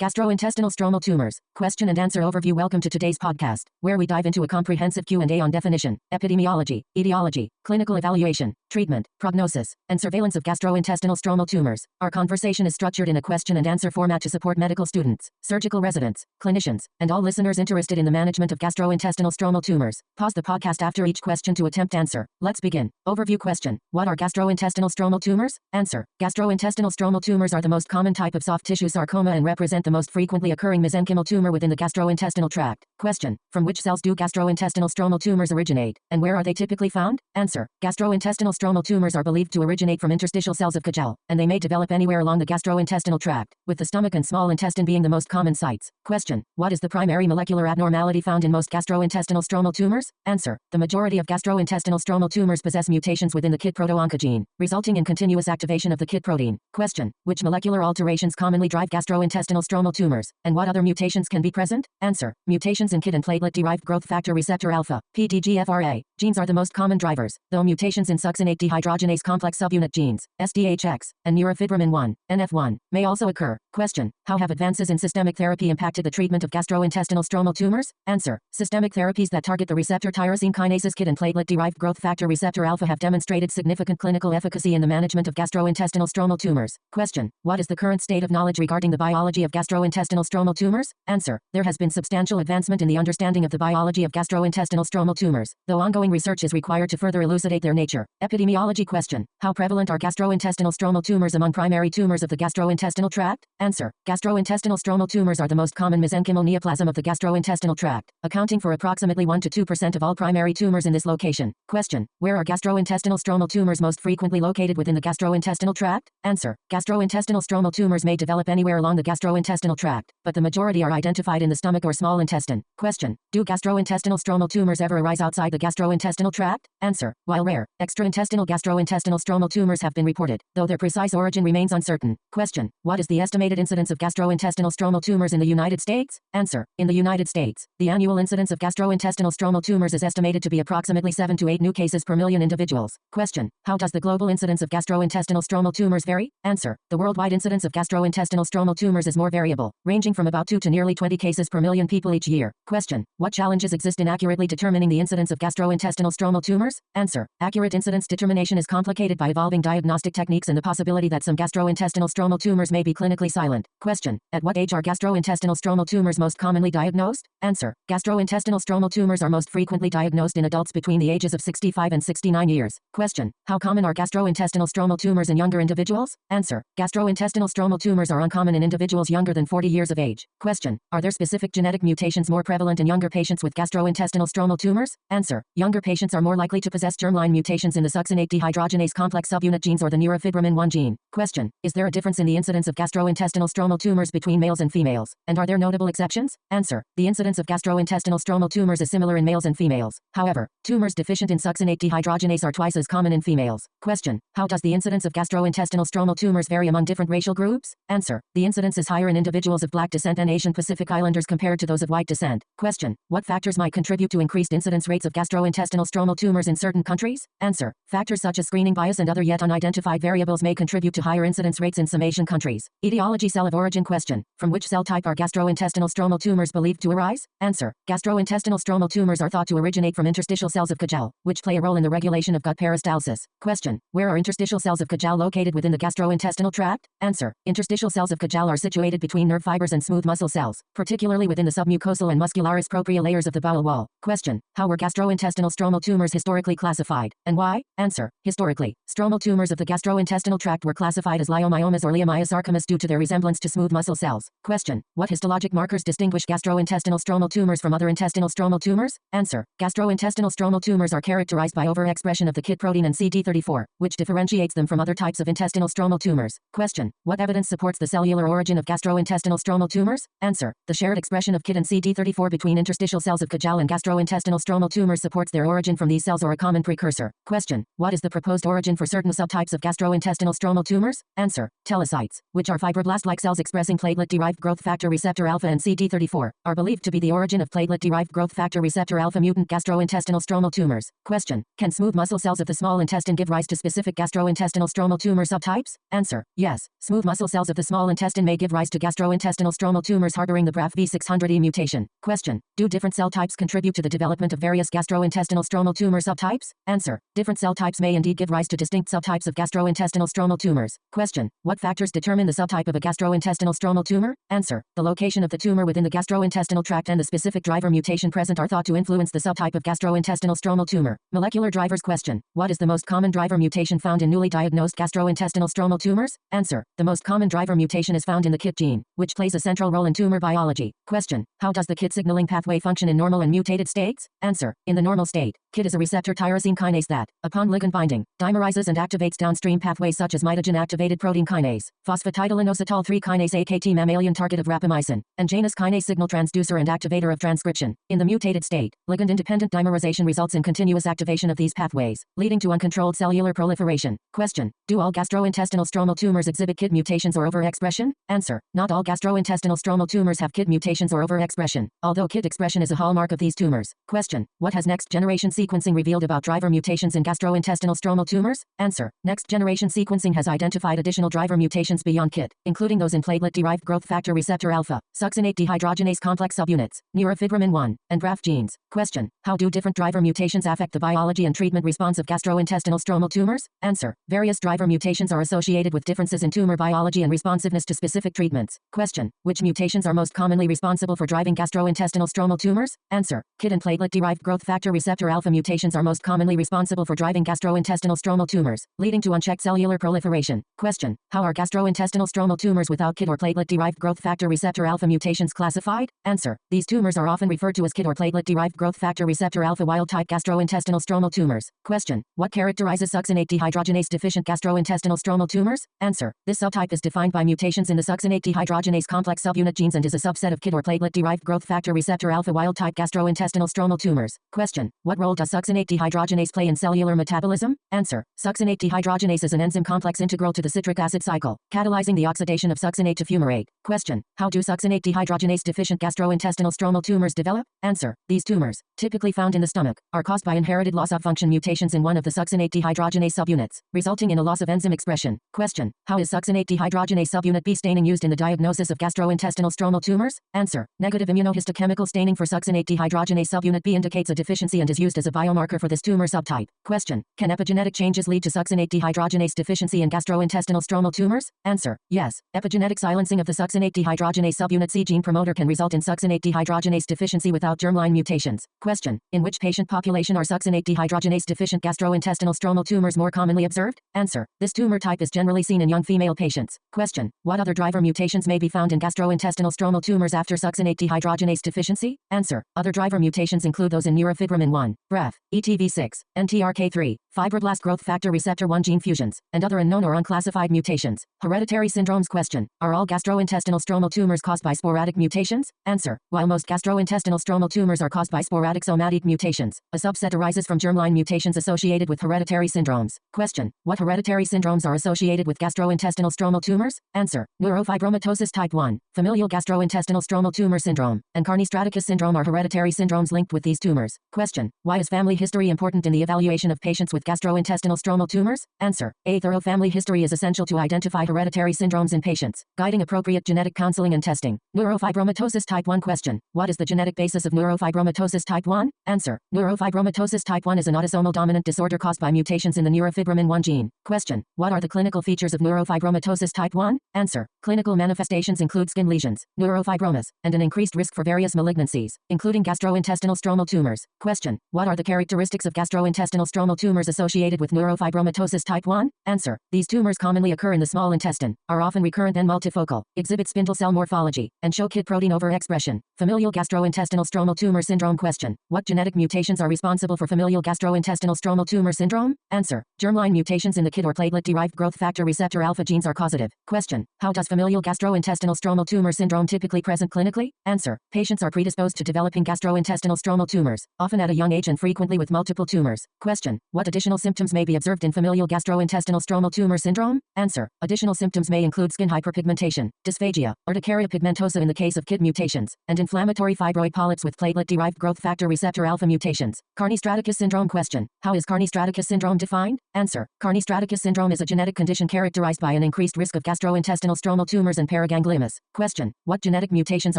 Gastrointestinal stromal tumors. Question and answer overview. Welcome to today's podcast, where we dive into a comprehensive Q&A on definition, epidemiology, etiology, clinical evaluation, treatment, prognosis, and surveillance of gastrointestinal stromal tumors. Our conversation is structured in a question and answer format to support medical students, surgical residents, clinicians, and all listeners interested in the management of gastrointestinal stromal tumors. Pause the podcast after each question to attempt answer. Let's begin. Overview question. What are gastrointestinal stromal tumors? Answer. Gastrointestinal stromal tumors are the most common type of soft tissue sarcoma and represent the most frequently occurring mesenchymal tumor within the gastrointestinal tract. Question. From which cells do gastrointestinal stromal tumors originate, and where are they typically found? Answer. Gastrointestinal stromal tumors are believed to originate from interstitial cells of Cajal, and they may develop anywhere along the gastrointestinal tract, with the stomach and small intestine being the most common sites. Question. What is the primary molecular abnormality found in most gastrointestinal stromal tumors? Answer. The majority of gastrointestinal stromal tumors possess mutations within the KIT proto-oncogene, resulting in continuous activation of the KIT protein. Question. Which molecular alterations commonly drive gastrointestinal stromal tumors, and what other mutations can be present? Answer. Mutations in KIT and platelet-derived growth factor receptor alpha, PDGFRA, genes are the most common drivers, though mutations in succinate dehydrogenase complex subunit genes, SDHX, and Neurofibromatosis, NF1, may also occur. Question. How have advances in systemic therapy impacted the treatment of gastrointestinal stromal tumors? Answer. Systemic therapies that target the receptor tyrosine kinases KIT and platelet-derived growth factor receptor alpha have demonstrated significant clinical efficacy in the management of gastrointestinal stromal tumors. Question. What is the current state of knowledge regarding the biology of gastrointestinal stromal tumors? Answer. There has been substantial advancement in the understanding of the biology of gastrointestinal stromal tumors, though ongoing research is required to further elucidate their nature. Epidemiology question. How prevalent are gastrointestinal stromal tumors among primary tumors of the gastrointestinal tract? Answer. Gastrointestinal stromal tumors are the most common mesenchymal neoplasm of the gastrointestinal tract, accounting for approximately 1 to 2% of all primary tumors in this location. Question. Where are gastrointestinal stromal tumors most frequently located within the gastrointestinal tract? Answer. Gastrointestinal stromal tumors may develop anywhere along the gastrointestinal tract, but the majority are identified in the stomach or small intestine. Question. Do gastrointestinal stromal tumors ever arise outside the gastrointestinal tract? Answer. While rare, extraintestinal gastrointestinal stromal tumors have been reported, though their precise origin remains uncertain. Question. What is the estimated incidence of gastrointestinal stromal tumors in the United States? Answer. In the United States, the annual incidence of gastrointestinal stromal tumors is estimated to be approximately 7 to 8 new cases per million individuals. Question. How does the global incidence of gastrointestinal stromal tumors vary? Answer. The worldwide incidence of gastrointestinal stromal tumors is more variable, ranging from about 2 to nearly 20 cases per million people each year. Question. What challenges exist in accurately determining the incidence of gastrointestinal stromal tumors? Answer. Accurate incidence determination is complicated by evolving diagnostic techniques and the possibility that some gastrointestinal stromal tumors may be clinically silent. Question. At what age are gastrointestinal stromal tumors most commonly diagnosed? Answer. Gastrointestinal stromal tumors are most frequently diagnosed in adults between the ages of 65 and 69 years. Question. How common are gastrointestinal stromal tumors in younger individuals? Answer. Gastrointestinal stromal tumors are uncommon in individuals younger than 40 years of age. Question. Are there specific genetic mutations more prevalent in younger patients with gastrointestinal stromal tumors? Answer. Younger patients are more likely to possess germline mutations in the succinate dehydrogenase complex subunit genes or the Neurofibromatosis gene. Question. Is there a difference in the incidence of gastrointestinal stromal tumors between males and females, and are there notable exceptions? Answer. The incidence of gastrointestinal stromal tumors is similar in males and females. However, tumors deficient in succinate dehydrogenase are twice as common in females. Question. How does the incidence of gastrointestinal stromal tumors vary among different racial groups? Answer. The incidence is higher in individuals of Black descent and Asian Pacific Islanders compared to those of white descent. Question. What factors might contribute to increased incidence rates of gastrointestinal stromal tumors in certain countries? Answer. Factors such as screening bias and other yet unidentified variables may contribute to higher incidence rates in some Asian countries. Etiology cell of origin question. From which cell type are gastrointestinal stromal tumors believed to arise? Answer. Gastrointestinal stromal tumors are thought to originate from interstitial cells of Cajal, which play a role in the regulation of gut peristalsis. Question. Where are interstitial cells of Cajal located within the gastrointestinal tract? Answer. Interstitial cells of Cajal are situated between nerve fibers and smooth muscle cells, particularly within the submucosal and muscularis propria layers of the bowel wall. Question. How were gastrointestinal stromal tumors historically classified, and why? Answer. Historically, stromal tumors of the gastrointestinal tract were classified as leiomyomas or leiomyosarcomas due to their resemblance to smooth muscle cells. Question. What histologic markers distinguish gastrointestinal stromal tumors from other intestinal stromal tumors? Answer. Gastrointestinal stromal tumors are characterized by overexpression of the KIT protein and CD34, which differentiates them from other types of intestinal stromal tumors. Question. What evidence supports the cellular origin of gastrointestinal stromal tumors? Answer. The shared expression of KIT and CD34 between interstitial cells of Cajal and gastrointestinal stromal tumors supports their origin from these cells or a common precursor. Question. What is the proposed origin for certain subtypes of gastrointestinal stromal tumors? Answer. Telecytes, which are fibroblasts chloroplast-like cells expressing platelet-derived growth factor receptor alpha and CD34 are believed to be the origin of platelet-derived growth factor receptor alpha mutant gastrointestinal stromal tumors. Question: can smooth muscle cells of the small intestine give rise to specific gastrointestinal stromal tumor subtypes? Answer: yes. Smooth muscle cells of the small intestine may give rise to gastrointestinal stromal tumors harboring the BRAF V600E mutation. Question: do different cell types contribute to the development of various gastrointestinal stromal tumor subtypes? Answer: different cell types may indeed give rise to distinct subtypes of gastrointestinal stromal tumors. Question: what factors determine the subtype of a gastrointestinal stromal tumor? Answer: the location of the tumor within the gastrointestinal tract and the specific driver mutation present are thought to influence the subtype of gastrointestinal stromal tumor. Molecular drivers. Question: what is the most common driver mutation found in newly diagnosed gastrointestinal stromal tumors? Answer: the most common driver mutation is found in the KIT gene, which plays a central role in tumor biology. Question: how does the KIT signaling pathway function in normal and mutated states? Answer: in the normal state, KIT is a receptor tyrosine kinase that, upon ligand binding, dimerizes and activates downstream pathways such as mitogen-activated protein kinase, phosphatidylinositol 3 kinase AKT mammalian target of rapamycin, and Janus kinase signal transducer and activator of transcription. In the mutated state, ligand-independent dimerization results in continuous activation of these pathways, leading to uncontrolled cellular proliferation. Question: do all gastrointestinal stromal tumors exhibit KIT mutations or overexpression? Answer: not all gastrointestinal stromal tumors have KIT mutations or overexpression, although KIT expression is a hallmark of these tumors. Question: what has next-generation sequencing revealed about driver mutations in gastrointestinal stromal tumors? Answer: next-generation sequencing has identified additional driver mutations beyond KIT, including those in platelet-derived growth factor receptor alpha, succinate dehydrogenase complex subunits, Neurofibromin 1, and BRAF genes. Question: how do different driver mutations affect the biology and treatment response of gastrointestinal stromal tumors? Answer: various driver mutations are associated with differences in tumor biology and responsiveness to specific treatments. Question: which mutations are most commonly responsible for driving gastrointestinal stromal tumors? Answer: KIT and platelet-derived growth factor receptor alpha mutations are most commonly responsible for driving gastrointestinal stromal tumors, leading to unchecked cellular proliferation. Question: how are gastrointestinal stromal tumors without KIT or platelet-derived growth factor receptor alpha mutations classified? Answer: these tumors are often referred to as KIT or platelet-derived growth factor receptor alpha wild-type gastrointestinal stromal tumors. Question: what characterizes succinate dehydrogenase deficient gastrointestinal stromal tumors? Answer: this subtype is defined by mutations in the succinate dehydrogenase complex subunit genes and is a subset of KIT or platelet-derived growth factor receptor alpha wild-type gastrointestinal stromal tumors. Question: what role does succinate dehydrogenase play in cellular metabolism? Answer: succinate dehydrogenase is an enzyme complex integral to the citric acid cycle, catalyzing the oxidation of succinate to fumarate. Question: how do succinate dehydrogenase deficient gastrointestinal stromal tumors develop? Answer: these tumors, typically found in the stomach, are caused by inherited loss of function mutations in one of the succinate dehydrogenase subunits, resulting in a loss of enzyme expression. Question: how is succinate dehydrogenase subunit B staining used in the diagnosis of gastrointestinal stromal tumors? Answer: negative immunohistochemical staining for succinate dehydrogenase subunit B indicates a deficiency and is used as a biomarker for this tumor subtype. Question: can epigenetic changes lead to succinate dehydrogenase deficiency in gastrointestinal stromal tumors? Answer: yes. Epigenetic silencing of the succinate dehydrogenase subunit C gene promoter can result in succinate dehydrogenase deficiency without germline mutations. Question: in which patient population are succinate dehydrogenase deficient gastrointestinal stromal tumors more commonly observed? Answer: this tumor type is generally seen in young female patients. Question: what other driver mutations may be found in gastrointestinal stromal tumors after succinate dehydrogenase deficiency? Answer: other driver mutations include those in Neurofibromin 1, BRAF, ETV6, NTRK3, fibroblast growth factor receptor 1 gene fusions, and other unknown or unclassified mutations. Hereditary syndromes. Question: are all gastrointestinal stromal tumors caused by sporadic mutations? Answer: while most gastrointestinal stromal tumors are caused by sporadic somatic mutations, a subset arises from germline mutations associated with hereditary syndromes. Question: what hereditary syndromes are associated with gastrointestinal stromal tumors? Answer: Neurofibromatosis type 1, familial gastrointestinal stromal tumor syndrome, and Carney-Straticus syndrome are hereditary syndromes linked with these tumors. Question: why is family history important in the evaluation of patients with gastrointestinal stromal tumors? Answer: a thorough family history is essential to identify hereditary syndromes in patients, guiding appropriate genetic counseling and testing. Neurofibromatosis type 1. Question: what is the genetic basis of neurofibromatosis type 1? Answer: neurofibromatosis type 1 is an autosomal dominant disorder caused by mutations in the Neurofibromin 1 gene. Question: what are the clinical features of neurofibromatosis type 1? Answer: clinical manifestations include skin lesions, neurofibromas, and an increased risk for various malignancies, including gastrointestinal stromal tumors. Question: what are the characteristics of gastrointestinal stromal tumors associated with neurofibromatosis type 1? Answer: these tumors commonly occur in the small intestine, are often recurrent and multifocal, exhibit spindle cell morphology, and show KIT protein overexpression. Familial gastrointestinal stromal tumor syndrome. Question: what genetic mutations are responsible for familial gastrointestinal stromal tumor syndrome? Answer: germline mutations in the KIT or platelet-derived growth factor receptor alpha genes are causative. Question: how does familial gastrointestinal stromal tumor syndrome typically present clinically? Answer: patients are predisposed to developing gastrointestinal stromal tumors, often at a young age and frequently with multiple tumors. Question: what additional additional symptoms may be observed in familial gastrointestinal stromal tumor syndrome? Answer. Additional symptoms may include skin hyperpigmentation, dysphagia, urticaria pigmentosa in the case of KIT mutations, and inflammatory fibroid polyps with platelet-derived growth factor receptor alpha mutations. Carney-Straticus syndrome question. How is Carney-Straticus syndrome defined? Answer. Carney-Straticus syndrome is a genetic condition characterized by an increased risk of gastrointestinal stromal tumors and paragangliomas. Question. What genetic mutations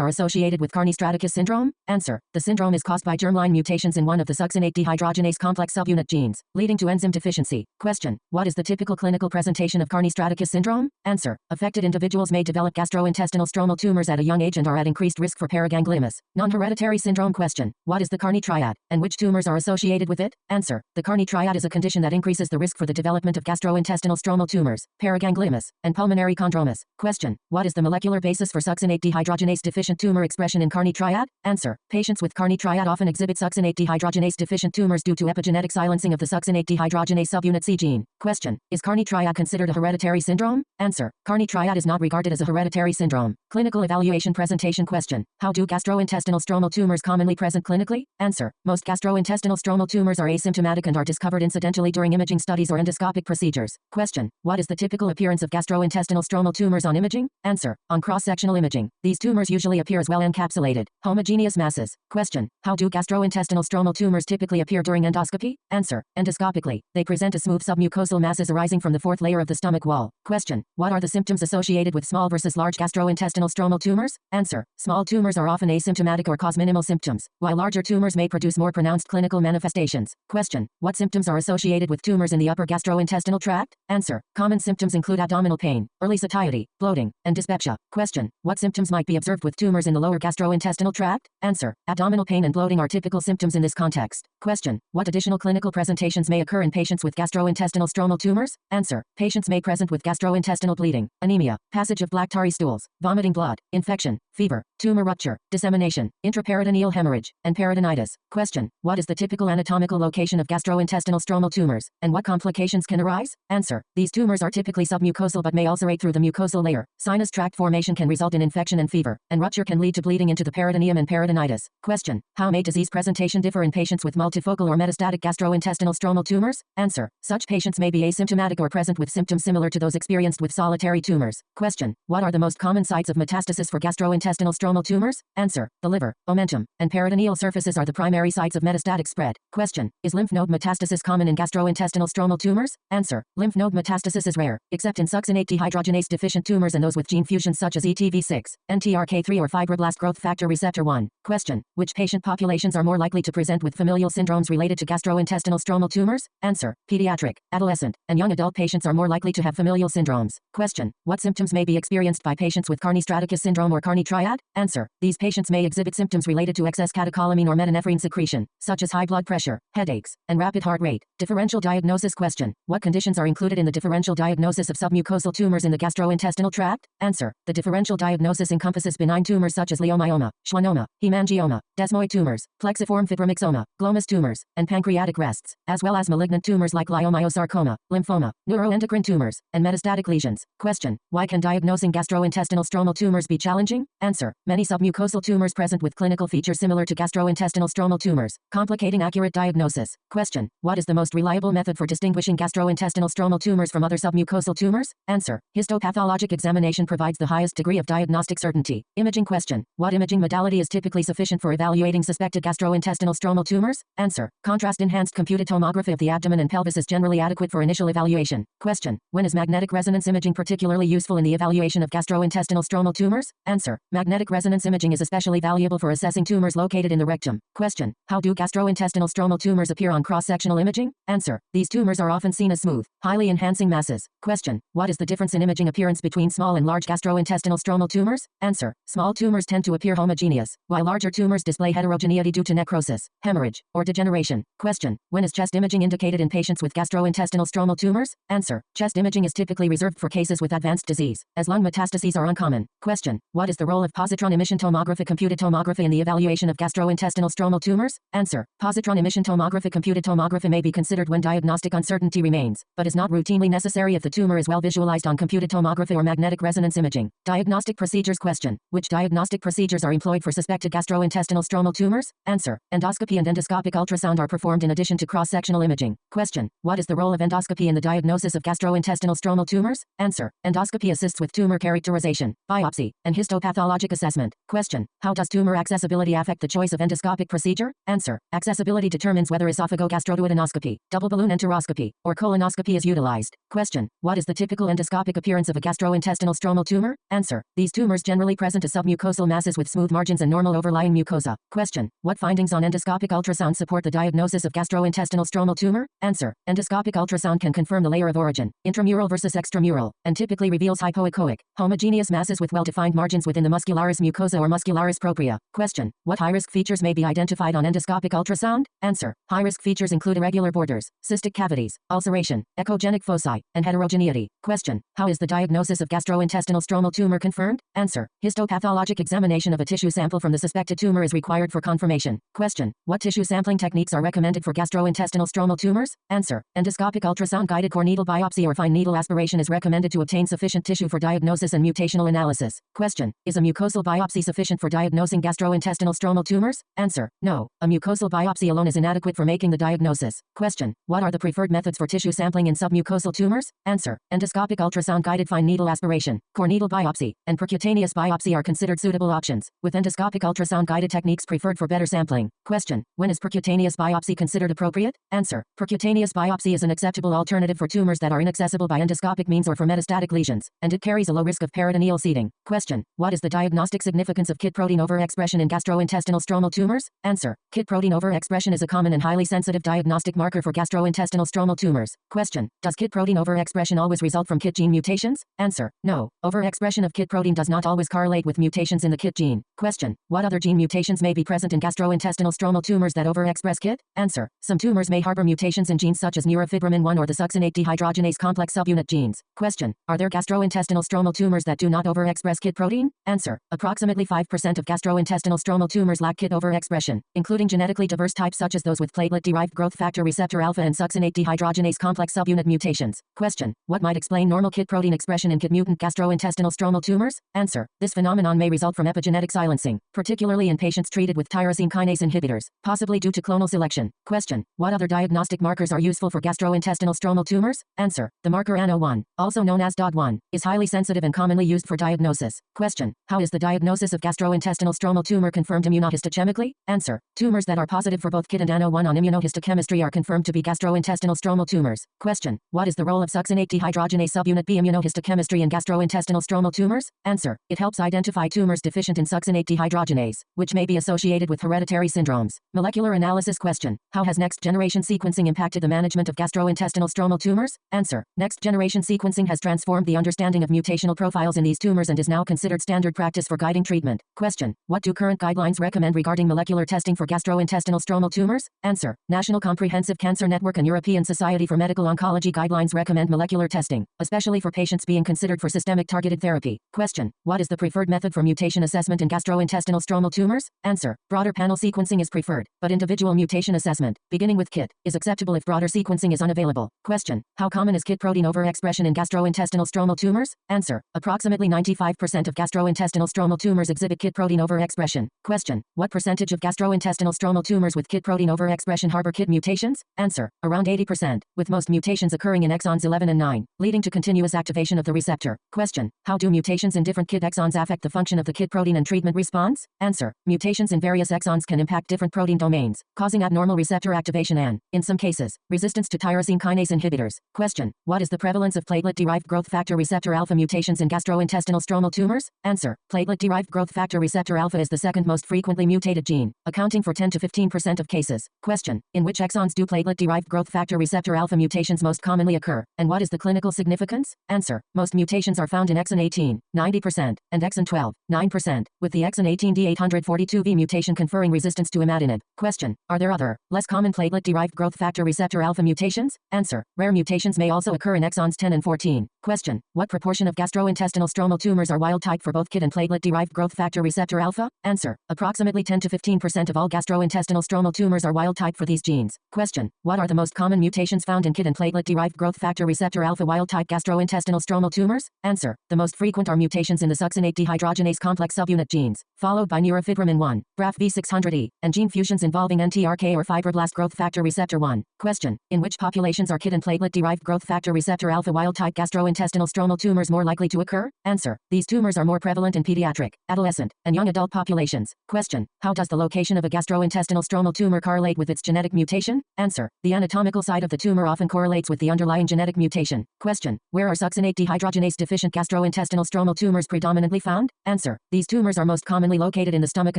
are associated with Carney-Straticus syndrome? Answer. The syndrome is caused by germline mutations in one of the succinate dehydrogenase complex subunit genes, leading to enzyme deficiency. Question. What is the typical clinical presentation of Carney-Straticus syndrome? Answer. Affected individuals may develop gastrointestinal stromal tumors at a young age and are at increased risk for paragangliomas. Non-hereditary syndrome question. What is the Carney Triad, and which tumors are associated with it? Answer. The Carney Triad is a condition that increases the risk for the development of gastrointestinal stromal tumors, paragangliomas, and pulmonary chondromas. Question. What is the molecular basis for succinate dehydrogenase deficient tumor expression in Carney Triad? Answer. Patients with Carney Triad often exhibit succinate dehydrogenase deficient tumors due to epigenetic silencing of the succinate dehydrogenase subunit C gene. Question. Is Carney Triad considered a hereditary syndrome? Answer. Carney Triad is not regarded as a hereditary syndrome. Clinical evaluation presentation question. How do gastrointestinal stromal tumors commonly present clinically? Answer. Most gastrointestinal stromal tumors are asymptomatic and are discovered incidentally during imaging studies or endoscopic procedures. Question. What is the typical appearance of gastrointestinal stromal tumors on imaging? Answer. On cross-sectional imaging, these tumors usually appear as well-encapsulated, homogeneous masses. Question. How do gastrointestinal stromal tumors typically appear during endoscopy? Answer. Endoscopically, they present as smooth submucosal masses arising from the fourth layer of the stomach wall. Question. What are the symptoms associated with small versus large gastrointestinal stromal tumors? Answer. Small tumors are often asymptomatic or cause minimal symptoms, while larger tumors may produce more pronounced clinical manifestations. Question. What symptoms are associated with tumors in the upper gastrointestinal tract? Answer. Common symptoms include abdominal pain, early satiety, bloating, and dyspepsia. Question. What symptoms might be observed with tumors in the lower gastrointestinal tract? Answer. Abdominal pain and bloating are typical symptoms in this context. Question. What additional clinical presentations may occur in patients with gastrointestinal stromal tumors? Answer. Patients may present with gastrointestinal bleeding, anemia, passage of black tarry stools, vomiting blood, infection, fever, tumor rupture, dissemination, intraperitoneal hemorrhage, and peritonitis. Question. What is the typical anatomical location of gastrointestinal stromal tumors, and what complications can arise? Answer. These tumors are typically submucosal but may ulcerate through the mucosal layer. Sinus tract formation can result in infection and fever, and rupture can lead to bleeding into the peritoneum and peritonitis. Question. How may disease presentation differ in patients with multifocal or metastatic gastrointestinal stromal tumors? Answer. Such patients may be asymptomatic or present with symptoms similar to those experienced with solitary tumors. Question. What are the most common sites of metastasis for gastrointestinal stromal tumors? Answer. The liver, omentum, and peritoneal surfaces are the primary sites of metastatic spread. Question. Is lymph node metastasis common in gastrointestinal stromal tumors? Answer. Lymph node metastasis is rare, except in succinate dehydrogenase deficient tumors and those with gene fusions such as ETV6, NTRK3 or fibroblast growth factor receptor 1. Question. Which patient populations are more likely to present with familial syndromes related to gastrointestinal stromal tumors? Answer. Pediatric, adolescent, and young adult patients are more likely to have familial syndromes. Question. What symptoms may be experienced by patients with Carney-Straticus syndrome or Carney Triad? Answer. These patients may exhibit symptoms related to excess catecholamine or metanephrine secretion, such as high blood pressure, headaches, and rapid heart rate. Differential diagnosis question. What conditions are included in the differential diagnosis of submucosal tumors in the gastrointestinal tract? Answer. The differential diagnosis encompasses benign tumors such as leiomyoma, schwannoma, hemangioma, desmoid tumors, plexiform fibromyxoma, glomus tumors, and pancreatic rests, as well as malignant tumors like leiomyosarcoma, lymphoma, neuroendocrine tumors, and metastatic lesions. Question. Why can diagnosing gastrointestinal stromal tumors be challenging? Answer. Many submucosal tumors present with clinical features similar to gastrointestinal stromal tumors, complicating accurate diagnosis. Question. What is the most reliable method for distinguishing gastrointestinal stromal tumors from other submucosal tumors? Answer. Histopathologic examination provides the highest degree of diagnostic certainty. Imaging question. What imaging modality is typically sufficient for evaluating suspected gastrointestinal stromal tumors? Answer. Contrast-enhanced computed tomography of the abdomen and pelvis is generally adequate for initial evaluation. Question. When is magnetic resonance imaging particularly useful in the evaluation of gastrointestinal stromal tumors? Answer. Magnetic resonance imaging is especially valuable for assessing tumors located in the rectum. Question. How do gastrointestinal stromal tumors appear on cross-sectional imaging? Answer. These tumors are often seen as smooth, highly enhancing masses. Question. What is the difference in imaging appearance between small and large gastrointestinal stromal tumors? Answer. Small tumors tend to appear homogeneous, while larger tumors display heterogeneity due to necrosis, hemorrhage, or degeneration. Question. When is chest imaging indicated in patients with gastrointestinal stromal tumors? Answer. Chest imaging is typically reserved for cases with advanced disease, as lung metastases are uncommon. Question. What is the role of positron emission tomography computed tomography in the evaluation of gastrointestinal stromal tumors? Answer. Positron emission tomography computed tomography may be considered when diagnostic uncertainty remains, but is not routinely necessary if the tumor is well visualized on computed tomography or magnetic resonance imaging. Diagnostic procedures question. Which diagnostic procedures are employed for suspected gastrointestinal stromal tumors? Answer. Endoscopy and endoscopic ultrasound are performed in addition to cross-sectional imaging. imaging. Question: what is the role of endoscopy in the diagnosis of gastrointestinal stromal tumors? Answer: endoscopy assists with tumor characterization, biopsy, and histopathologic assessment. Question: how does tumor accessibility affect the choice of endoscopic procedure? Answer: accessibility determines whether esophagogastroduodenoscopy, double balloon enteroscopy, or colonoscopy is utilized. Question: what is the typical endoscopic appearance of a gastrointestinal stromal tumor? Answer: these tumors generally present as submucosal masses with smooth margins and normal overlying mucosa. Question: what findings on endoscopic ultrasound support the diagnosis of gastrointestinal stromal tumor? Answer: endoscopic ultrasound can confirm the layer of origin, intramural versus extramural, and typically reveals hypoechoic, homogeneous masses with well-defined margins within the muscularis mucosa or muscularis propria. Question: what high-risk features may be identified on endoscopic ultrasound? Answer: high-risk features include irregular borders, cystic cavities, ulceration, echogenic foci, and heterogeneity. Question: how is the diagnosis of gastrointestinal stromal tumor confirmed? Answer: histopathologic examination of a tissue sample from the suspected tumor is required for confirmation. Question: what tissue sampling techniques are recommended for gastrointestinal stromal tumors? Answer: endoscopic ultrasound-guided core needle biopsy or fine needle aspiration is recommended to obtain sufficient tissue for diagnosis and mutational analysis. Question: is a mucosal biopsy sufficient for diagnosing gastrointestinal stromal tumors? Answer: no. A mucosal biopsy alone is inadequate for making the diagnosis. Question: what are the preferred methods for tissue sampling in submucosal tumors? Answer: endoscopic ultrasound-guided fine needle aspiration, core needle biopsy, and percutaneous biopsy are considered suitable options, with endoscopic ultrasound-guided techniques preferred for better sampling. Question: when is percutaneous biopsy considered appropriate? Answer: percutaneous biopsy is an acceptable alternative for tumors that are inaccessible by endoscopic means or for metastatic lesions, and it carries a low risk of peritoneal seeding. Question: what is the diagnostic significance of KIT protein overexpression in gastrointestinal stromal tumors? Answer: KIT protein overexpression is a common and highly sensitive diagnostic marker for gastrointestinal stromal tumors. Question: does KIT protein overexpression always result from KIT gene mutations? Answer: no. Overexpression of KIT protein does not always correlate with mutations in the KIT gene. Question: what other gene mutations may be present in gastrointestinal stromal tumors that overexpress KIT? Answer: some tumors may harbor mutations in genes such as Neurofibromatosis 1 or the Succinate Dehydrogenase complex subunit genes. Question: are there gastrointestinal stromal tumors that do not overexpress KIT protein? Answer: approximately 5% of gastrointestinal stromal tumors lack KIT overexpression, including genetically diverse types such as those with platelet-derived growth factor receptor alpha and succinate dehydrogenase complex subunit mutations. Question: what might explain normal KIT protein expression in KIT mutant gastrointestinal stromal tumors? Answer: this phenomenon may result from epigenetic silencing, particularly in patients treated with tyrosine kinase inhibitors, possibly due to clonal selection. Question: what other diagnostic markers are useful for gastrointestinal stromal tumors? Answer: the marker ANO1, also known as DOD1, is highly sensitive and commonly used for diagnosis. Question: how is the diagnosis of gastrointestinal stromal tumor confirmed immunohistochemically? Answer: tumors that are positive for both KIT and ANO1 on immunohistochemistry are confirmed to be gastrointestinal stromal tumors. Question: what is the role of succinate dehydrogenase subunit B immunohistochemistry in gastrointestinal stromal tumors? Answer: it helps identify tumors deficient in succinate dehydrogenase, which may be associated with hereditary syndromes. Molecular analysis. Question: how has next-generation sequencing impacted the management of gastrointestinal stromal tumors? Answer: next-generation sequencing has transformed the understanding of mutational profiles in these tumors and is now considered standard practice for guiding treatment. Question: what do current guidelines recommend regarding molecular testing for gastrointestinal stromal tumors? Answer: National Comprehensive Cancer Network and European Society for Medical Oncology guidelines recommend molecular testing, especially for patients being considered for systemic targeted therapy. Question: what is the preferred method for mutation assessment in gastrointestinal stromal tumors? Answer: broader panel sequencing is preferred, but individual mutation assessment, beginning with KIT, is acceptable if broader sequencing is unavailable. Question: how common is KIT protein overexpression in gastrointestinal stromal tumors? Answer: approximately 95% of gastrointestinal stromal tumors exhibit KIT protein overexpression. Question: what percentage of gastrointestinal stromal tumors with KIT protein overexpression harbor KIT mutations? Answer: around 80%, with most mutations occurring in exons 11 and 9, leading to continuous activation of the receptor. Question: how do mutations in different KIT exons affect the function of the KIT protein and treatment response? Answer: mutations in various exons can impact different protein domains, causing abnormal receptor activation and, in some cases, resistance to tyrosine kinase inhibitors. Question: what is the prevalence of platelet-derived growth factor receptor alpha mutations in gastrointestinal stromal tumors? Answer: platelet-derived growth factor receptor alpha is the second most frequently mutated gene, accounting for 10 to 15% of cases. Question: in which exons do platelet-derived growth factor receptor alpha mutations most commonly occur, and what is the clinical significance? Answer: most mutations are found in exon 18, 90%, and exon 12, 9%, with the exon 18 D842V mutation conferring resistance to Imatinib. Question: are there other, less common platelet-derived growth factor receptor alpha mutations? Answer: rare mutations may also occur in exons 10 and 14. Question. What proportion of gastrointestinal stromal tumors are wild type for both KIT and platelet-derived growth factor receptor alpha? Answer. Approximately 10 to 15% of all gastrointestinal stromal tumors are wild type for these genes. Question. What are the most common mutations found in KIT and platelet-derived growth factor receptor alpha wild type gastrointestinal stromal tumors? Answer. The most frequent are mutations in the succinate dehydrogenase complex subunit genes, followed by neurofibromin 1, BRAF V600E, and gene fusions involving NTRK or fibroblast growth factor receptor 1. Question. In which populations are KIT and platelet-derived growth factor receptor alpha wild type gastrointestinal stromal tumors more likely to occur? Answer. These tumors are more prevalent in pediatric, adolescent, and young adult populations. Question. How does the location of a gastrointestinal stromal tumor correlate with its genetic mutation? Answer. The anatomical site of the tumor often correlates with the underlying genetic mutation. Question. Where are succinate dehydrogenase deficient gastrointestinal stromal tumors predominantly found? Answer. These tumors are most commonly located in the stomach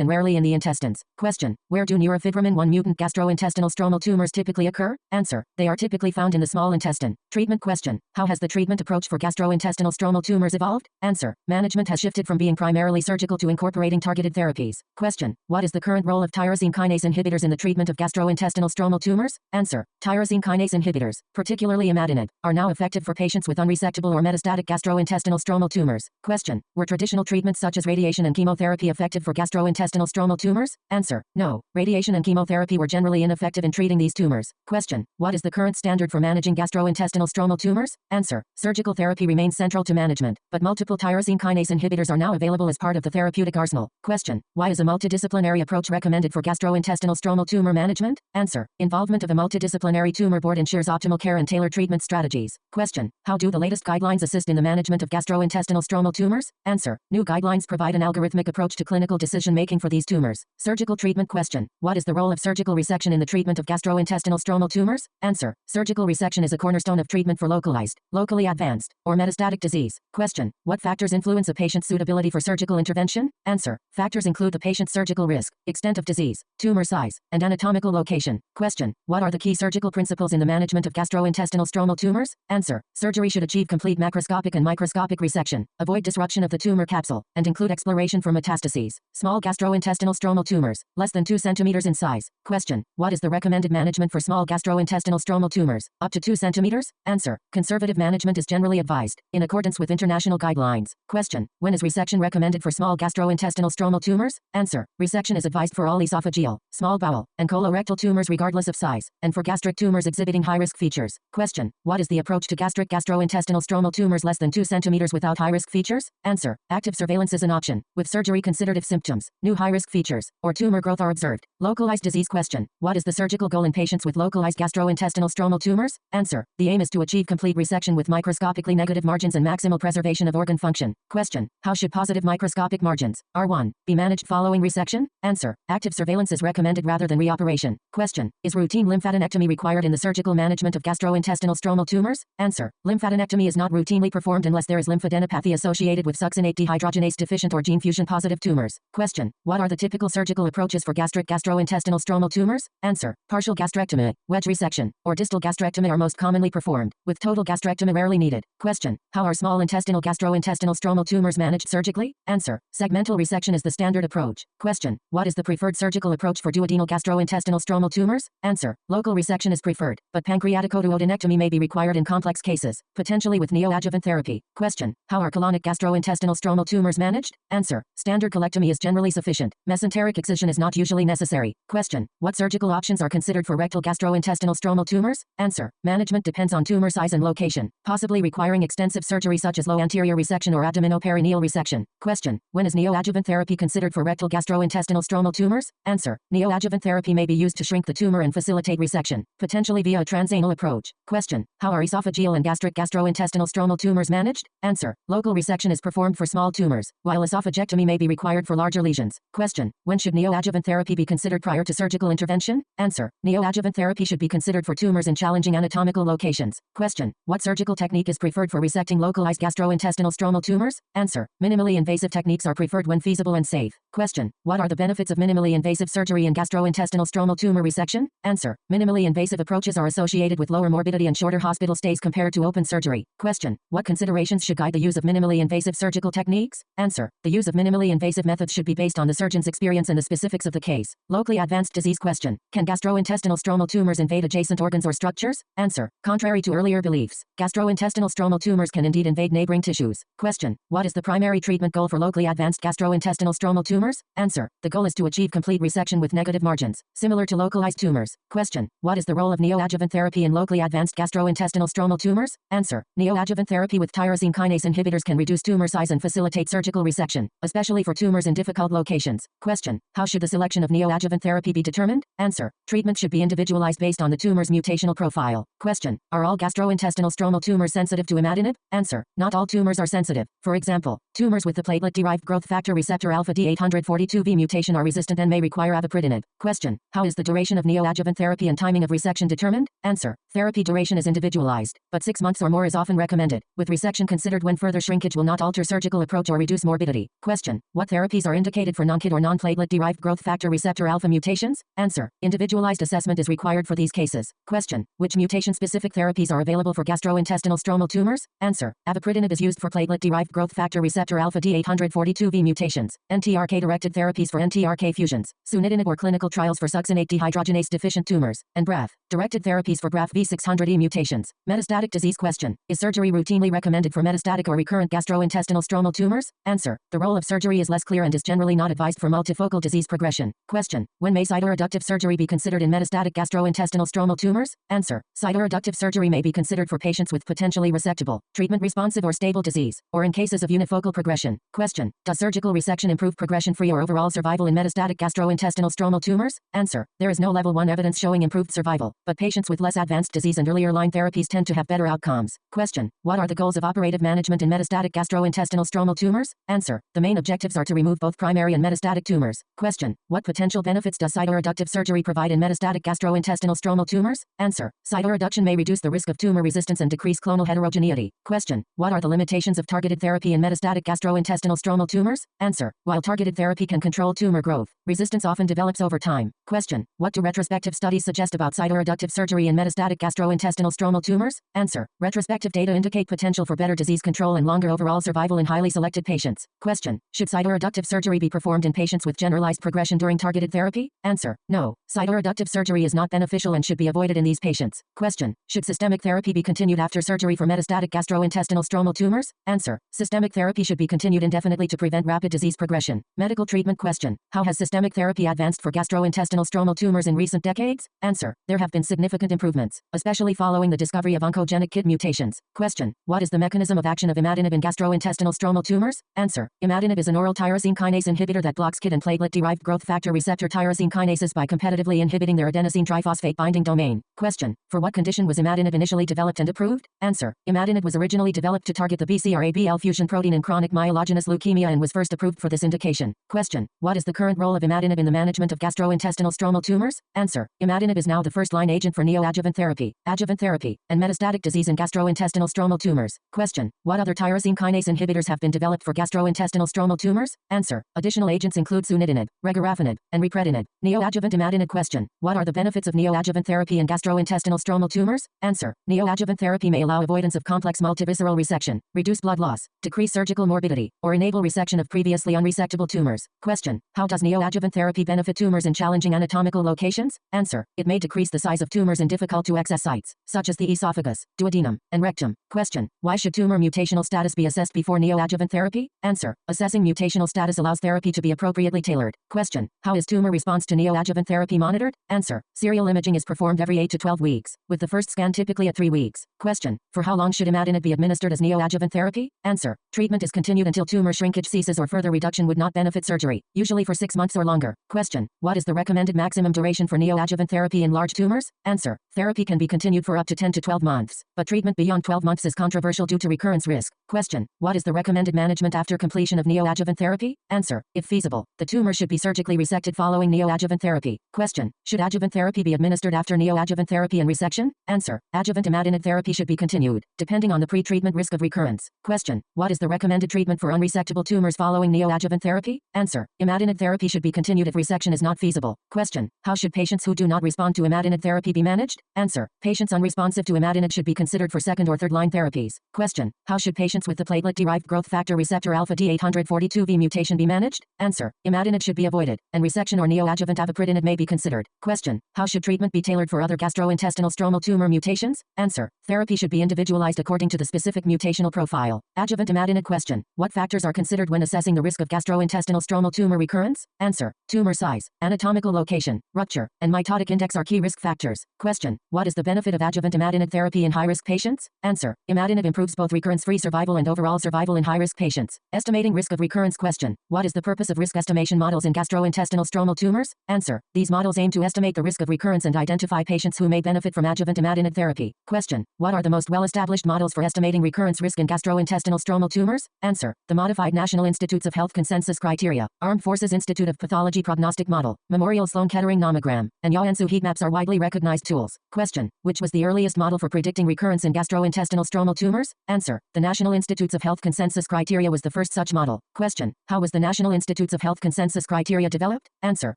and rarely in the intestines. Question. Where do neurofibromin 1 mutant gastrointestinal stromal tumors typically occur? Answer. They are typically found in the small intestine. Treatment question. How has the treatment approach for gastrointestinal stromal tumors evolved? Answer. Management has shifted from being primarily surgical to incorporating targeted therapies. Question. What is the current role of tyrosine kinase inhibitors in the treatment of gastrointestinal stromal tumors? Answer. Tyrosine kinase inhibitors, particularly Imatinib, are now effective for patients with unresectable or metastatic gastrointestinal stromal tumors. Question. Were traditional treatments such as radiation and chemotherapy effective for gastrointestinal stromal tumors? Answer. No. Radiation and chemotherapy were generally ineffective in treating these tumors. Question. What is the current standard for managing gastrointestinal stromal tumors? Answer. Surgical therapy remains central to management, but multiple tyrosine kinase inhibitors are now available as part of the therapeutic arsenal. Question. Why is a multidisciplinary approach recommended for gastrointestinal stromal tumor management? Answer. Involvement of a multidisciplinary tumor board ensures optimal care and tailored treatment strategies. Question. How do the latest guidelines assist in the management of gastrointestinal stromal tumors? Answer. New guidelines provide an algorithmic approach to clinical decision-making for these tumors. Surgical treatment question. What is the role of surgical resection in the treatment of gastrointestinal stromal tumors? Answer. Surgical resection is a cornerstone of treatment for localized, locally advanced, or metastatic disease. Question. What factors influence a patient's suitability for surgical intervention? Answer. Factors include the patient's surgical risk, extent of disease, tumor size, and anatomical location. Question. What are the key surgical principles in the management of gastrointestinal stromal tumors? Answer. Surgery should achieve complete macroscopic and microscopic resection, avoid disruption of the tumor capsule, and include exploration for metastases. Small gastrointestinal stromal tumors, less than 2 centimeters in size. Question. What is the recommended management for small gastrointestinal stromal tumors, up to 2 centimeters? Answer. Conservative management is generally advised, in accordance with international guidelines. Question. When is resection recommended for small gastrointestinal stromal tumors? Answer. Resection is advised for all esophageal, small bowel, and colorectal tumors regardless of size, and for gastric tumors exhibiting high-risk features. Question. What is the approach to gastric gastrointestinal stromal tumors less than 2 centimeters without high-risk features? Answer. Active surveillance is an option, with surgery considered if symptoms, new high-risk features, or tumor growth are observed. Localized disease question. What is the surgical goal in patients with localized gastrointestinal stromal tumors? Answer. The aim is to achieve complete resection with microscopically negative margins and maximal preservation of organ function. Question. How should positive microscopic margins, R1, be managed following resection? Answer. Active surveillance is recommended rather than reoperation. Question. Is routine lymphadenectomy required in the surgical management of gastrointestinal stromal tumors? Answer. Lymphadenectomy is not routinely performed unless there is lymphadenopathy associated with succinate dehydrogenase deficient or gene fusion positive tumors. Question. What are the typical surgical approaches for gastric gastrointestinal stromal tumors? Answer. Partial gastrectomy, wedge resection, or distal gastrectomy are most commonly performed, with total gastrectomy rarely needed. Question. How are small intestinal gastrointestinal stromal tumors managed surgically? Answer. Segmental resection is the standard approach. Question. What is the preferred surgical approach for duodenal gastrointestinal stromal tumors? Answer. Local resection is preferred, but pancreaticoduodenectomy may be required in complex cases, potentially with neoadjuvant therapy. Question. How are colonic gastrointestinal stromal tumors managed? Answer. Standard colectomy is generally sufficient. Mesenteric excision is not usually necessary. Question. What surgical options are considered for rectal gastrointestinal stromal tumors? Answer. Management depends on tumor size and location, possibly requiring extensive surgery such as low anterior resection or abdominoperineal resection. Question. When is neoadjuvant therapy considered for rectal gastrointestinal stromal tumors? Answer. Neoadjuvant therapy may be used to shrink the tumor and facilitate resection, potentially via a transanal approach. Question. How are esophageal and gastric gastrointestinal stromal tumors managed? Answer. Local resection is performed for small tumors, while esophagectomy may be required for larger lesions. Question. When should neoadjuvant therapy be considered prior to surgical intervention? Answer. Neoadjuvant therapy should be considered for tumors in challenging anatomical locations. Question. What surgical technique is preferred for resecting localized gastrointestinal stromal tumors? Answer. Minimally invasive techniques are preferred when feasible and safe. Question. What are the benefits of minimally invasive surgery in gastrointestinal stromal tumor resection? Answer. Minimally invasive approaches are associated with lower morbidity and shorter hospital stays compared to open surgery. Question. What considerations should guide the use of minimally invasive surgical techniques? Answer. The use of minimally invasive methods should be based on the surgeon's experience and the specifics of the case. Locally advanced disease question. Can gastrointestinal stromal tumors invade adjacent organs or structures? Answer. Contrary to earlier beliefs, gastrointestinal stromal tumors can indeed invade neighboring tissues. Question: what is the primary treatment goal for locally advanced gastrointestinal stromal tumors? Answer: the goal is to achieve complete resection with negative margins, similar to localized tumors. Question: what is the role of neoadjuvant therapy in locally advanced gastrointestinal stromal tumors? Answer: neoadjuvant therapy with tyrosine kinase inhibitors can reduce tumor size and facilitate surgical resection, especially for tumors in difficult locations. Question: how should the selection of neoadjuvant therapy be determined? Answer: treatment should be individualized based on the tumor's mutational profile. Question: are all gastrointestinal stromal tumors sensitive to Imatinib? Answer: not all tumors are sensitive. For example, tumors with the platelet-derived growth factor receptor alpha D842V mutation are resistant and may require avapritinib. Question: how is the duration of neoadjuvant therapy and timing of resection determined? Answer: therapy duration is individualized, but 6 months or more is often recommended, with resection considered when further shrinkage will not alter surgical approach or reduce morbidity. Question: what therapies are indicated for non-KIT or non-platelet-derived growth factor receptor alpha mutations? Answer: individualized assessment is required for these cases. Question: which mutation-specific therapies are available for gastrointestinal stromal tumors? Answer: avapritinib is used for platelet-derived growth factor receptor alpha D842V mutations, NTRK-directed therapies for NTRK fusions, sunitinib or clinical trials for succinate dehydrogenase deficient tumors, and BRAF-directed therapies for BRAF V600E mutations. Metastatic disease. Question: is surgery routinely recommended for metastatic or recurrent gastrointestinal stromal tumors? Answer: the role of surgery is less clear and is generally not advised for multifocal disease progression. Question: when may cytoreductive surgery be considered in metastatic gastrointestinal stromal tumors? Answer: cytoreductive surgery may be considered for patients with potentially resectable, treatment-responsive or stable disease, or in cases of unifocal progression. Question: does surgical resection improve progression-free or overall survival in metastatic gastrointestinal stromal tumors? Answer: there is no level 1 evidence showing improved survival, but patients with less advanced disease and earlier line therapies tend to have better outcomes. Question: what are the goals of operative management in metastatic gastrointestinal stromal tumors? Answer: the main objectives are to remove both primary and metastatic tumors. Question: what potential benefits does cytoreductive surgery provide in metastatic gastrointestinal stromal tumors? Answer: cytoreduction may reduce the risk of tumor resistance and decrease clonal heterogeneity. Question: what are the limitations of targeted therapy in metastatic gastrointestinal stromal tumors? Answer: while targeted therapy can control tumor growth, resistance often develops over time. Question: what do retrospective studies suggest about cytoreductive surgery in metastatic gastrointestinal stromal tumors? Answer: retrospective data indicate potential for better disease control and longer overall survival in highly selected patients. Question: should cytoreductive surgery be performed in patients with generalized progression during targeted therapy? Answer: no. Cytoreductive surgery is not beneficial and should be avoided in these patients. Question: should systemic therapy be continued after surgery for metastatic gastrointestinal stromal tumors? Answer: systemic therapy should be continued indefinitely to prevent rapid disease progression. Medical treatment. Question: how has systemic therapy advanced for gastrointestinal stromal tumors in recent decades? Answer: there have been significant improvements, especially following the discovery of oncogenic KIT mutations. Question: what is the mechanism of action of Imatinib in gastrointestinal stromal tumors? Answer: Imatinib is an oral tyrosine kinase inhibitor that blocks KIT and platelet-derived growth factor receptor tyrosine kinases by competitively inhibiting their adenosine triphosphate binding domain. Question: for what condition was Imatinib initially developed and approved? Answer: Imatinib was originally developed to target the BCR-ABL fusion protein in chronic myelogenous leukemia and was first approved for this indication. Question: what is the current role of Imatinib in the management of gastrointestinal stromal tumors? Answer: Imatinib is now the first-line agent for neoadjuvant therapy, adjuvant therapy, and metastatic disease in gastrointestinal stromal tumors. Question: what other tyrosine kinase inhibitors have been developed for gastrointestinal stromal tumors? Answer: additional agents include sunitinib, regorafenib, and ripretinib. Neoadjuvant Imatinib. Question: what are the benefits of neoadjuvant therapy in gastrointestinal stromal tumors? Answer: neoadjuvant therapy may allow avoidance of complex multivisceral resection, reduce blood loss, decrease surgical morbidity, or enable resection of previously unresectable tumors. Question: how does neoadjuvant therapy benefit tumors in challenging anatomical locations? Answer: it may decrease the size of tumors in difficult to access sites, such as the esophagus, duodenum, and rectum. Question: why should tumor mutational status be assessed before neoadjuvant therapy? Answer: assessing mutational status allows therapy to be appropriately tailored. Question: how is tumor response to neoadjuvant therapy monitored? Answer: serial imaging is performed every 8 to 12 weeks, with the first scan typically at 3 weeks. Question: for how long should Imatinib be administered as neoadjuvant therapy? Answer: treatment is continued until tumor shrinkage ceases or further reduction would not benefit surgery, usually for 6 months or longer. Question: what is the recommended maximum duration for neoadjuvant therapy in large tumors? Answer: therapy can be continued for up to 10 to 12 months, but treatment beyond 12 months is controversial due to recurrence risk. Question: what is the recommended management after completion of neoadjuvant therapy? Answer: if feasible, the tumor should be surgically resected following neoadjuvant therapy. Question: should adjuvant therapy be administered after neoadjuvant therapy and resection? Answer: adjuvant Imatinib therapy should be continued, depending on the pre-treatment risk of recurrence. Question: what is the recommended treatment for unresectable tumors following neoadjuvant therapy? Answer: Imatinib therapy should be continued if resection is not feasible. Question: how should patients who do not respond to Imatinib therapy be managed? Answer. Patients unresponsive to Imatinib should be considered for second or third line therapies. Question. How should patients with the platelet-derived growth factor receptor alpha D842V mutation be managed? Answer. Imatinib should be avoided, and resection or neoadjuvant avapritinib may be considered. Question. How should treatment be tailored for other gastrointestinal stromal tumor mutations? Answer. Therapy should be individualized according to the specific mutational profile. Adjuvant Imatinib. Question. What factors are considered when assessing the risk of gastrointestinal stromal tumor recurrence? Answer. Tumor size, anatomical location, rupture, and mitotic index are key risk factors. Question. What is the benefit of adjuvant Imatinib therapy in high-risk patients? Answer. Imatinib improves both recurrence-free survival and overall survival in high-risk patients. Estimating risk of recurrence. Question. What is the purpose of risk estimation models in gastrointestinal stromal tumors? Answer. These models aim to estimate the risk of recurrence and identify patients who may benefit from adjuvant Imatinib therapy. Question. What are the most well-established models for estimating recurrence risk in gastrointestinal stromal tumors? Answer. The Modified National Institutes of Health Consensus Criteria, Armed Forces Institute of Pathology Prognostic Model, Memorial Sloan Kettering Nomogram, and Yaw-Ansu heat maps are widely recognized tools. Question. Which was the earliest model for predicting recurrence in gastrointestinal stromal tumors? Answer. The National Institutes of Health Consensus Criteria was the first such model. Question. How was the National Institutes of Health Consensus Criteria developed? Answer.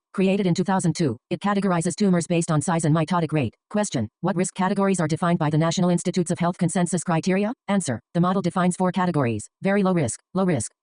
Created in 2002. It categorizes tumors based on size and mitotic rate. Question. What risk categories are defined by the National Institutes of Health Consensus Criteria? Answer. The model defines 4 categories: very low risk,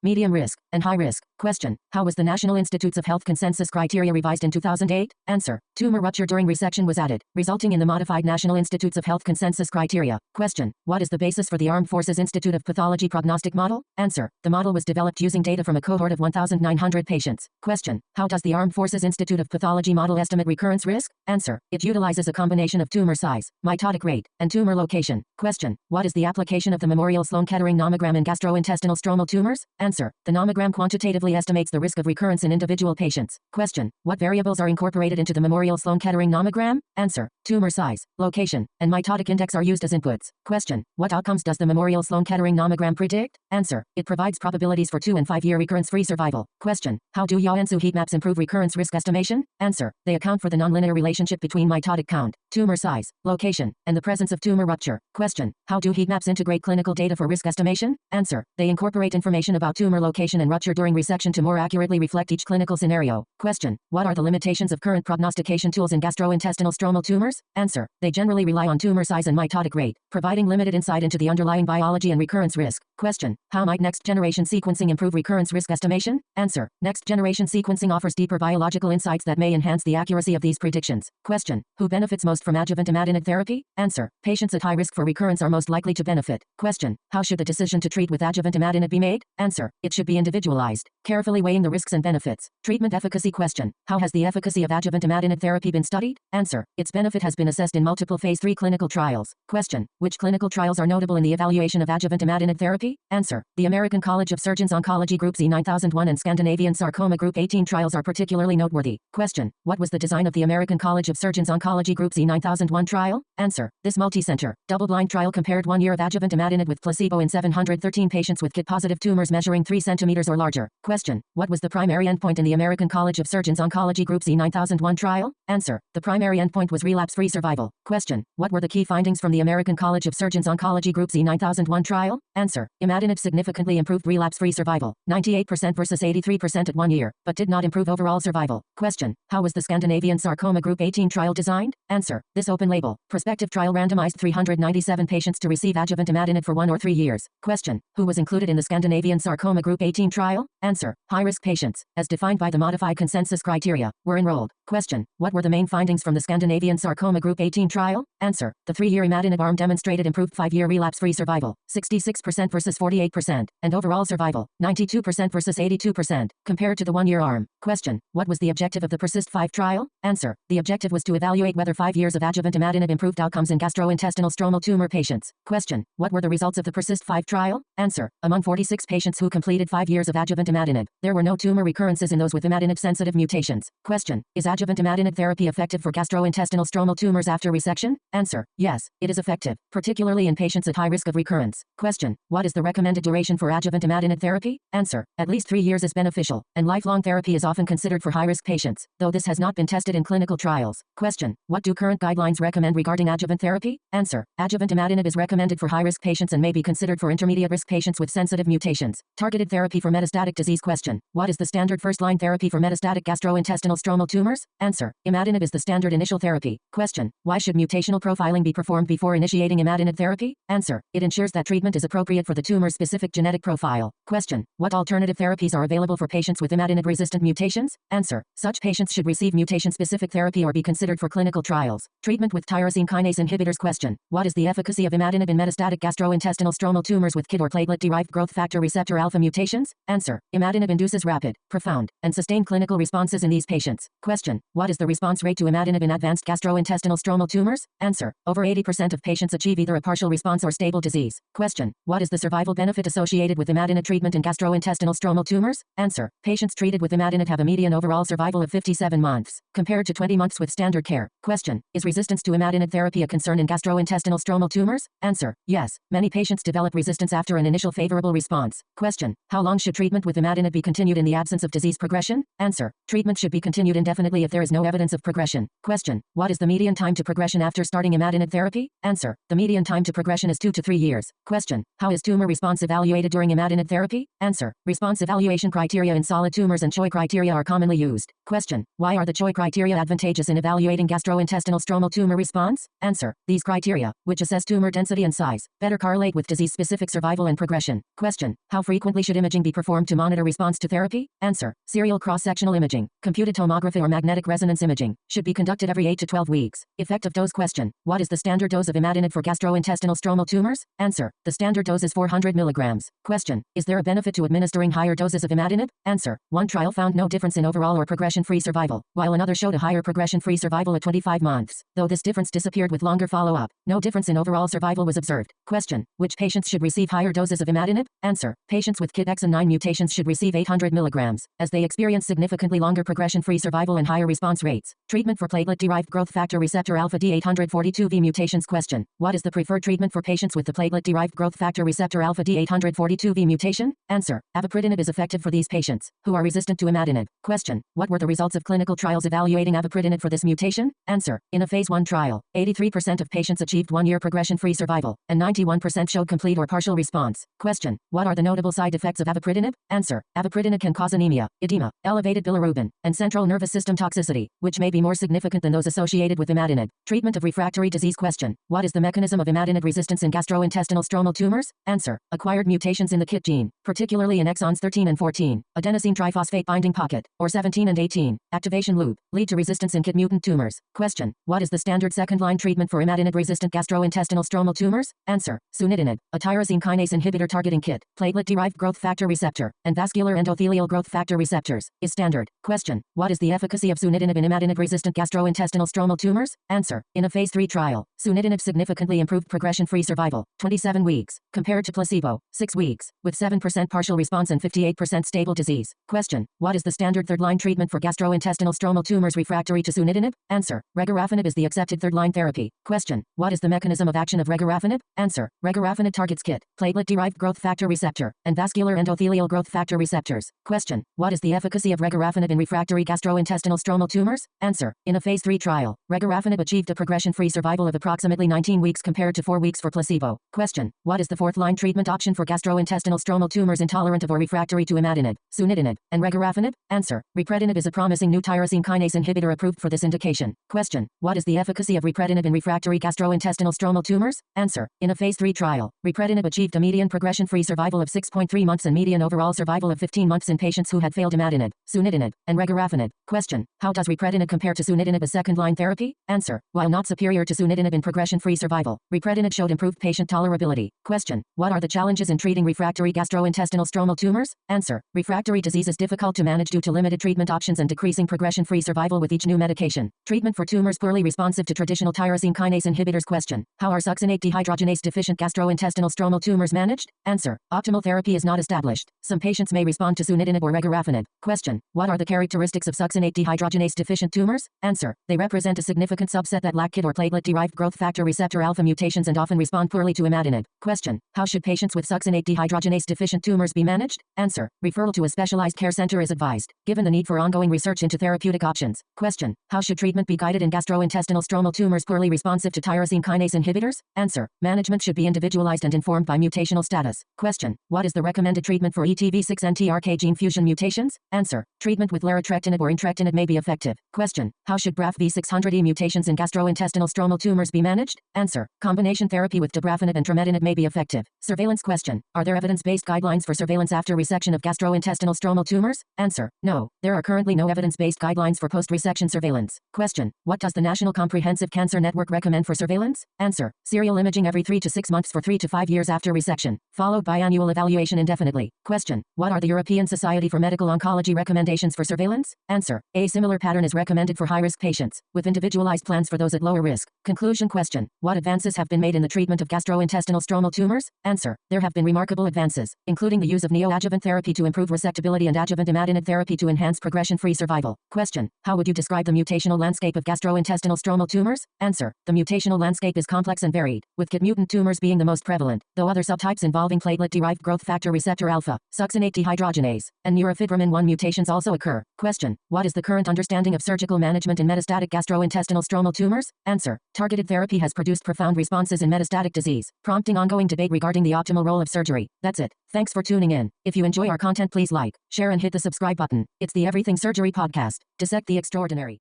medium risk, and high risk. Question. How was the National Institutes of Health Consensus Criteria revised in 2008? Answer. Tumor rupture during resection was added, resulting in the Modified National Institutes of Health Consensus Criteria. Question. What is the basis for the Armed Forces Institute of Pathology Prognostic Model? Answer. The model was developed using data from a cohort of 1,900 patients. Question. How does the Armed Forces Institute of Pathology model estimate recurrence risk? Answer. It utilizes a combination of tumor size, mitotic rate, and tumor location. Question. What is the application of the Memorial Sloan Kettering Nomogram in gastrointestinal stromal tumors? Answer. The nomogram quantitatively estimates the risk of recurrence in individual patients. Question. What variables are incorporated into the Memorial Sloan Kettering Nomogram? Answer. Tumor size, location, and mitotic index are used as inputs. Question. What outcomes does the Memorial Sloan Kettering Nomogram predict? Answer. It provides probabilities for 2- and 5-year recurrence-free survival. Question. How do Yaw-Ansu heat maps improve recurrence risk estimation? Answer. They account for the nonlinear relationship between mitotic count, tumor size, location, and the presence of tumor rupture. Question. How do heat maps integrate clinical data for risk estimation? Answer. They incorporate information about tumor location and rupture during resection to more accurately reflect each clinical scenario. Question. What are the limitations of current prognostication tools in gastrointestinal stromal tumors? Answer. They generally rely on tumor size and mitotic rate, providing limited insight into the underlying biology and recurrence risk. Question. How might next-generation sequencing improve recurrence risk estimation? Answer. Next-generation sequencing offers deeper biological insights that may enhance the accuracy of these predictions. Question. Who benefits most from adjuvant Imatinib therapy? Answer. Patients at high risk for recurrence are most likely to benefit. Question. How should the decision to treat with adjuvant Imatinib be made? Answer. It should be individualized, carefully weighing the risks and benefits. Treatment efficacy. Question. How has the efficacy of adjuvant Imatinib therapy been studied? Answer. Its benefit has been assessed in multiple phase 3 clinical trials. Question. Which clinical trials are notable in the evaluation of adjuvant Imatinib therapy? Answer. The American College of Surgeons Oncology Group Z9001 and Scandinavian Sarcoma Group 18 trials are particularly noteworthy. Question. What was the design of the American College of Surgeons Oncology Group Z9001 trial? Answer. This multi-center, double-blind trial compared 1 year of adjuvant Imatinib with placebo in 713 patients with KIT-positive tumors measuring 3 centimeters or larger. Question. What was the primary endpoint in the American College of Surgeons Oncology Group Z9001 trial? Answer. The primary endpoint was relapse-free survival. Question. What were the key findings from the American College of Surgeons Oncology Group Z9001 trial? Answer. Imatinib significantly improved relapse-free survival, 98% versus 83% at 1 year, but did not improve overall survival. Question. How was the Scandinavian Sarcoma Group 18 trial designed? Answer. This open-label, prospective trial randomized 397 patients to receive adjuvant Imatinib for 1 or 3 years. Question. Who was included in the Scandinavian Sarcoma Group 18 trial? Answer. High-risk patients, as defined by the modified consensus criteria, were enrolled. Question. What were the main findings from the Scandinavian Sarcoma Group 18 trial? Answer. The 3-year Imatinib arm demonstrated improved 5-year relapse-free survival, 66% versus 48%, and overall survival, 92% versus 82%, compared to the 1-year arm. Question. What was the objective of the PERSIST-5 trial? Answer. The objective was to evaluate whether 5 years of adjuvant Imatinib improved outcomes in gastrointestinal stromal tumor patients. Question. What were the results of the PERSIST-5 trial? Answer. Among 46 patients who completed 5 years of adjuvant Imatinib, there were no tumor recurrences in those with Imatinib-sensitive mutations. Question. Is adjuvant Imatinib therapy effective for gastrointestinal stromal tumors after resection? Answer. Yes, it is effective, particularly in patients at high risk of recurrence. Question. What is the recommended duration for adjuvant Imatinib therapy? Answer. At least 3 years is beneficial, and lifelong therapy is often considered for high-risk patients, though this has not been tested in clinical trials. Question. What do current guidelines recommend regarding adjuvant therapy? Answer. Adjuvant Imatinib is recommended for high-risk patients and may be considered for intermediate-risk patients with sensitive mutations. Targeted therapy for metastatic disease. Question. What is the standard first-line therapy for metastatic gastrointestinal stromal tumors? tumors? Answer. Imatinib is the standard initial therapy. Question. Why should mutational profiling be performed before initiating imatinib therapy? Answer. It ensures that treatment is appropriate for the tumor-specific genetic profile. Question. What alternative therapies are available for patients with imatinib-resistant mutations? Answer. Such patients should receive mutation-specific therapy or be considered for clinical trials. Treatment with tyrosine kinase inhibitors. Question. What is the efficacy of imatinib in metastatic gastrointestinal stromal tumors with KIT or platelet-derived growth factor receptor alpha mutations? Answer. Imatinib induces rapid, profound, and sustained clinical responses in these patients. Question. What is the response rate to imatinib in advanced gastrointestinal stromal tumors? Answer. Over 80% of patients achieve either a partial response or stable disease. Question. What is the survival benefit associated with imatinib treatment in gastrointestinal stromal tumors? Answer. Patients treated with imatinib have a median overall survival of 57 months, compared to 20 months with standard care. Question. Is resistance to imatinib therapy a concern in gastrointestinal stromal tumors? Answer. Yes. Many patients develop resistance after an initial favorable response. Question. How long should treatment with imatinib be continued in the absence of disease progression? Answer. Treatment should be continued indefinitely if there is no evidence of progression. Question. What is the median time to progression after starting imatinib therapy? Answer. The median time to progression is 2 to 3 years. Question. How is tumor response evaluated during imatinib therapy? Answer. Response evaluation criteria in solid tumors and CHOI criteria are commonly used. Question. Why are the CHOI criteria advantageous in evaluating gastrointestinal stromal tumor response? Answer. These criteria, which assess tumor density and size, better correlate with disease-specific survival and progression. Question. How frequently should imaging be performed to monitor response to therapy? Answer. Serial cross-sectional imaging, computed tomography or magnetic resonance imaging, should be conducted every 8 to 12 weeks. Effective dose. Question. What is the standard dose of imatinib for gastrointestinal stromal tumors? Answer. The standard dose is 400 milligrams. Question. Is there a benefit to administering higher doses of imatinib? Answer. One trial found no difference in overall or progression-free survival, while another showed a higher progression-free survival at 25 months. Though this difference disappeared with longer follow-up, no difference in overall survival was observed. Question. Which patients should receive higher doses of imatinib? Answer. Patients with KIT exon 9 mutations should receive 800 milligrams, as they experience significantly longer progression-free survival and higher response rates. Treatment for platelet-derived growth factor receptor alpha D842V mutations. Question. What is the preferred treatment for patients with the platelet-derived growth factor receptor alpha D842V mutation? Answer. Avapritinib is effective for these patients, who are resistant to imatinib. Question. What were the results of clinical trials evaluating avapritinib for this mutation? Answer. In a phase 1 trial, 83% of patients achieved 1-year progression-free survival, and 91% showed complete or partial response. Question. What are the notable side effects of avapritinib? Answer. Avapritinib can cause anemia, edema, elevated bilirubin, and central nervous system toxicity, which may be more significant than those associated with imatinib. Treatment of refractory disease. Question. What is the mechanism of imatinib resistance in gastrointestinal stromal tumors? Answer. Acquired mutations in the KIT gene, particularly in exons 13 and 14, adenosine triphosphate binding pocket, or 17 and 18, activation loop, lead to resistance in KIT mutant tumors. Question. What is the standard second-line treatment for imatinib-resistant gastrointestinal stromal tumors? Answer. Sunitinib, a tyrosine kinase inhibitor targeting KIT, platelet-derived growth factor receptor, and vascular endothelial growth factor receptors, is standard. Question. What is the efficacy of sunitinib in imatinib-resistant gastrointestinal stromal tumors? Answer. In a phase 3 trial, sunitinib significantly improved progression-free survival, 27 weeks, compared to placebo, 6 weeks, with 7% partial response and 58% stable disease. Question. What is the standard third-line treatment for gastrointestinal stromal tumors refractory to sunitinib? Answer. Regorafenib is the accepted third-line therapy. Question. What is the mechanism of action of regorafenib? Answer. Regorafenib targets KIT, platelet-derived growth factor receptor, and vascular endothelial growth factor receptors. Question. What is the efficacy of regorafenib in refractory gastrointestinal stromal tumors? Answer. In a phase 3 trial, regorafenib achieved a progression-free survival of approximately 19 weeks compared to 4 weeks for placebo. Question. What is the fourth-line treatment option for gastrointestinal stromal tumors intolerant of or refractory to imatinib, sunitinib, and regorafenib? Answer. Ripretinib is a promising new tyrosine kinase inhibitor approved for this indication. Question. What is the efficacy of ripretinib in refractory gastrointestinal stromal tumors? Answer. In a phase 3 trial, ripretinib achieved a median progression-free survival of 6.3 months and median overall survival of 15 months in patients who had failed imatinib, sunitinib, and regorafenib. Question. How does ripretinib compare to sunitinib as second-line therapy? Answer. While not superior to sunitinib in progression-free survival, ripretinib showed improved patient tolerability. Question. What are the challenges in treating refractory gastrointestinal stromal tumors? Answer. Refractory disease is difficult to manage due to limited treatment options and decreasing progression-free survival with each new medication. Treatment for tumors poorly responsive to traditional tyrosine kinase inhibitors. Question. How are succinate dehydrogenase deficient gastrointestinal stromal tumors managed? Answer. Optimal therapy is not established. Some patients may respond to sunitinib or regorafenib. Question. What are the characteristics of succinate dehydrogenase deficient tumors? Answer. They represent a significant subset that lack KIT or platelet-derived growth factor receptor alpha mutations and often respond poorly to imatinib. Question. How should patients with succinate dehydrogenase deficient tumors be managed? Answer. Referral to a specialized care center is advised, given the need for ongoing research into therapeutic options. Question. How should treatment be guided in gastrointestinal stromal tumors poorly responsive to tyrosine kinase inhibitors? Answer. Management should be individualized and informed by mutational status. Question. What is the recommended treatment for ETV6 and TRK gene fusion mutations? Answer. Treatment with larotrectinib or entrectinib may be be effective. Question. How should BRAF V600E mutations in gastrointestinal stromal tumors be managed? Answer. Combination therapy with dabrafenib and trametinib may be effective. Surveillance question. Are there evidence-based guidelines for surveillance after resection of gastrointestinal stromal tumors? Answer. No. There are currently no evidence-based guidelines for post-resection surveillance. Question. What does the National Comprehensive Cancer Network recommend for surveillance? Answer. Serial imaging every 3 to 6 months for 3 to 5 years after resection, followed by annual evaluation indefinitely. Question. What are the European Society for Medical Oncology recommendations for surveillance? Answer. A similar pattern is recommended for high-risk patients, with individualized plans for those at lower risk. Conclusion question. What advances have been made in the treatment of gastrointestinal stromal tumors? Answer. There have been remarkable advances, including the use of neoadjuvant therapy to improve resectability and adjuvant Imatinib therapy to enhance progression-free survival. Question. How would you describe the mutational landscape of gastrointestinal stromal tumors? Answer. The mutational landscape is complex and varied, with KIT mutant tumors being the most prevalent, though other subtypes involving platelet-derived growth factor receptor alpha, succinate dehydrogenase, and neurofibromatosis 1 mutations also occur. Question. What is the current understanding of surgical management in metastatic gastrointestinal stromal tumors? Answer. Targeted therapy has produced profound responses in metastatic disease, prompting ongoing debate regarding the optimal role of surgery. That's it. Thanks for tuning in. If you enjoy our content, please like, share and hit the subscribe button. It's the Everything Surgery Podcast. Dissect the extraordinary.